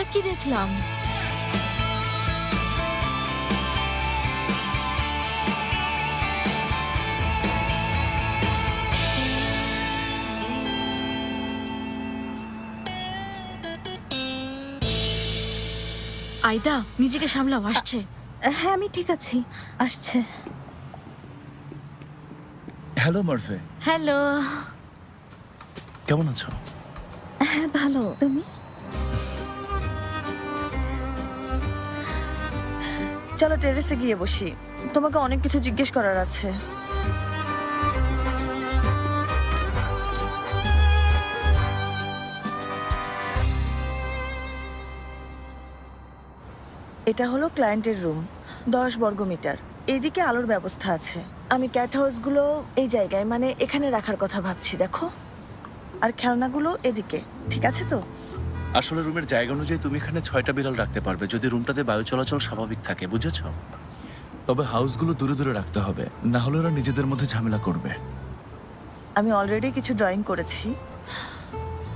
এটা কি দেখলাম? আইদা, নিজেকে সামলাও, আসছে। হ্যাঁ আমি ঠিক আছি, আসছে। হ্যালো মারফে, হ্যালো। কেমন আছো? হ্যাঁ ভালো, তুমি? চলো টেরেসে গিয়ে বসি, তোমাকে অনেক কিছু জিজ্ঞেস করার আছে। এটা হলো ক্লায়েন্টের রুম, 10 বর্গমিটার। এইদিকে আলোর ব্যবস্থা আছে। আমি ক্যাট হাউসগুলো এই জায়গায়, মানে এখানে রাখার কথা ভাবছি, দেখো। আর খেলনাগুলো এদিকে, ঠিক আছে তো? আসলে রুমের জায়গা অনুযায়ী তুমি এখানে 6টা বিড়াল রাখতে পারবে, যদি রুমটাতে বায়ু চলাচল স্বাভাবিক থাকে, বুঝেছো? তবে হাউসগুলো দূরে দূরে রাখতে হবে, না হলে ওরা নিজেদের মধ্যে ঝামেলা করবে। আমি অলরেডি কিছু ড্রয়িং করেছি,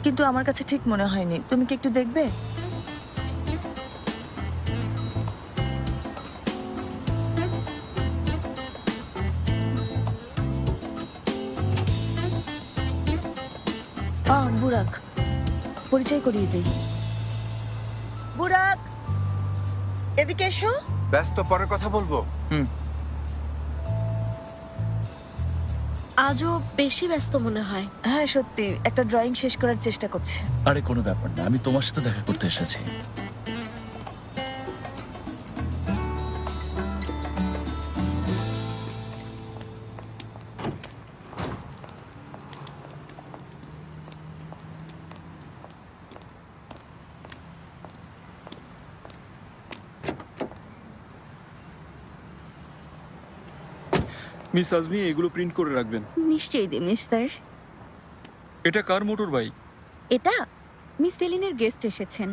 কিন্তু আমার কাছে ঠিক মনে হয়নি। তুমি কি একটু দেখবে? বুরাক, পরিচয় করিয়ে দিই। বুরাক, এদিকে এসো। ব্যস্ত, পরে কথা বলবো। আজও বেশি ব্যস্ত মনে হয়। হ্যাঁ সত্যি, একটা ড্রয়িং শেষ করার চেষ্টা করছে। আরে কোনো ব্যাপার না, আমি তোমার সাথে দেখা করতে এসেছি। মিস আজমি, এগুলো প্রিন্ট করে রাখবেন। নিশ্চয়ই দিন স্যার। এটা কার মোটর বাইক? এটা মিস সেলিনের গেস্ট এসেছেন।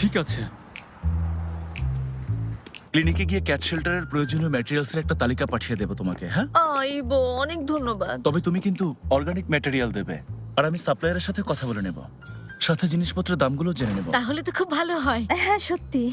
ঠিক আছে। ক্লিনিকে গিয়ে ক্যাট শেল্টারের প্রয়োজনীয় ম্যাটেরিয়ালসের একটা তালিকা পাঠিয়ে দেবো তোমাকে, হ্যাঁ? আইবো, অনেক ধন্যবাদ। তবে তুমি কিন্তু অর্গানিক ম্যাটেরিয়াল দেবে, আর আমি সাপ্লায়ারের সাথে কথা বলে নেব, সাথে জিনিসপত্রের দামগুলো জেনে নেব। তাহলে তো খুব ভালো হয়। হ্যাঁ সত্যি।